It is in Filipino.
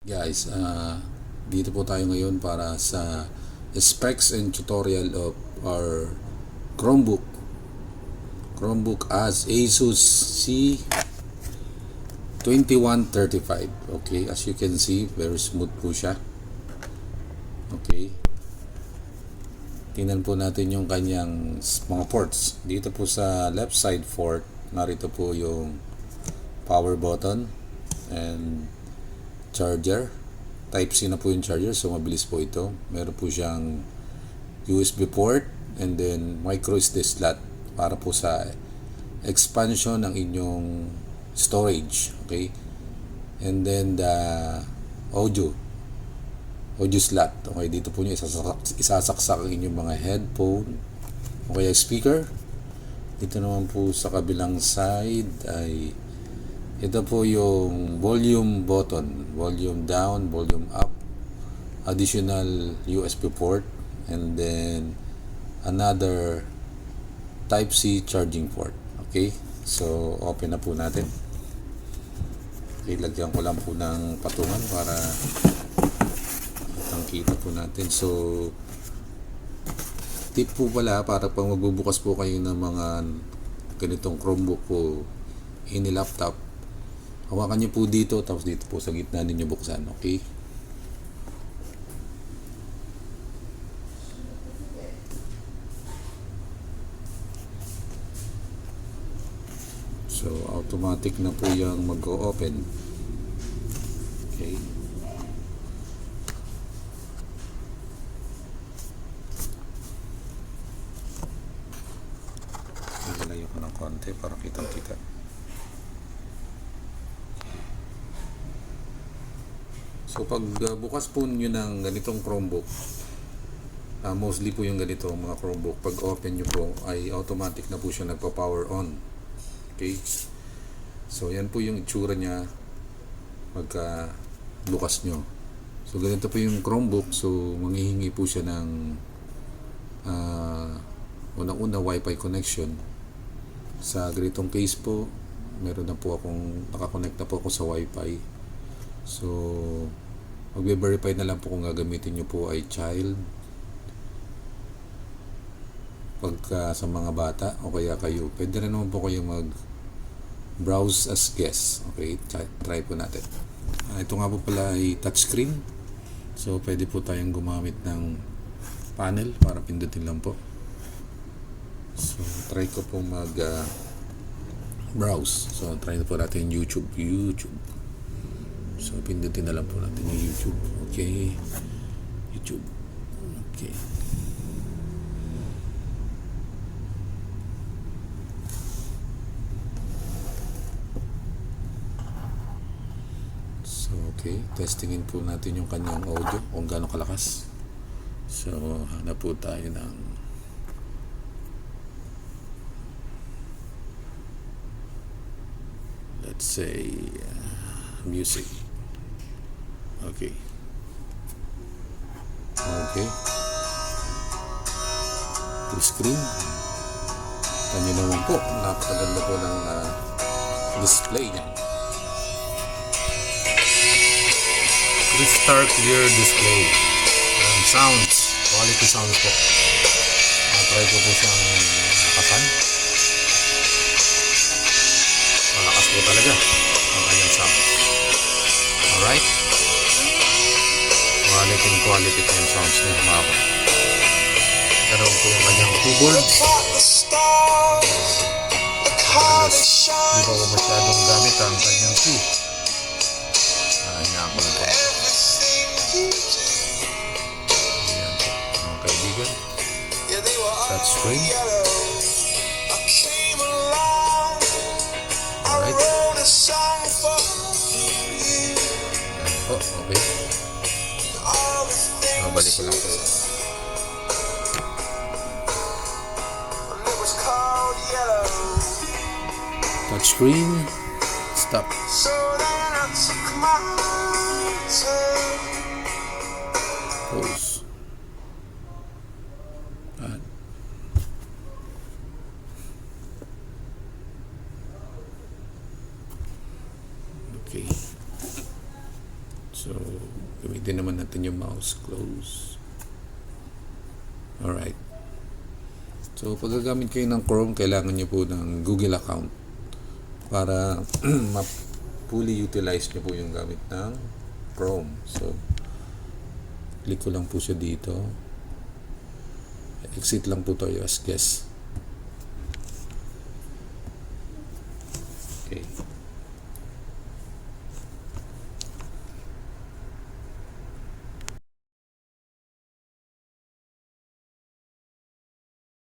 Guys, dito po tayo ngayon para sa specs and tutorial of our Chromebook. Chromebook as Asus C2135. Okay, as you can see, very smooth po siya. Okay. Tingnan po natin yung kanyang mga ports. Dito po sa left side port, narito po yung power button and charger. Type C na po yung charger, so mabilis po ito. Meron po siyang USB port and then micro SD slot para po sa expansion ng inyong storage. Okay, and then the audio slot. Okay, dito po nyo isasaksak ang inyong mga headphone o kaya speaker. Dito naman po sa kabilang side ay ito po yung volume button, volume down, volume up, additional USB port, and then another type C charging port. Okay, so open na po natin. Okay, lagyan ko lang po ng patungan para kita po natin. So tip po pala, para pag magbubukas po kayo ng mga ganitong Chromebook po in laptop, hawakan nyo po dito, tapos dito po sa gitna ninyo buksan. Okay, so automatic na po yung mag-o-open. Okay, ilayo ko ng konti para kitang-kita. So pag bukas po nyo ng ganitong Chromebook, mostly po yung ganito mga Chromebook, pag open nyo po ay automatic na po siya nagpa-power on. Okay, so yan po yung itsura niya pagka bukas nyo. So ganito po yung Chromebook. So manghihingi po siya ng unang-una Wi-Fi connection. Sa ganitong case po, meron na po akong nakakonect na po ako sa Wi-Fi. So magbe-verify na lang po kung gagamitin nyo po ay child, pagka sa mga bata o kaya kayo, pwede rin naman po kayo mag browse as guest. Okay, try po natin. Ito nga po pala ay touchscreen, so pwede po tayong gumamit ng panel para pindutin lang po. So try ko po mag browse. So try na po natin YouTube. So pindutin na lang po natin yung YouTube. Okay, YouTube. Okay, so okay, testingin po natin yung kanyang audio kung gaano kalakas. So hanap po tayo ng let's say music. Okay, full screen. Tanyo naman po, napakaganda po ng display niya. Crystal clear display and sounds, quality sounds po. Try ko po siyang nakasan. Malakas po talaga ang kanyang sound. Alright, quality yung sounds niya, mga ko. Pero po yung kanyang keyboard, hindi pa po masyadong gamit ang kanyang key. Hanya ako lang po. Ayan po mga kaibigan, touchscreen. Alright, ayan po. Okay, mabalik ko lang po. Touchscreen, stop. Pause. Okay. So, gamitin naman natin yung mouse. Close. Alright. So, pag gagamit kayo ng Chrome, kailangan nyo po ng Google account para fully utilize nyo po yung gamit ng Chrome. So, click ko lang po siya dito. Exit lang po tayo as guest. Okay.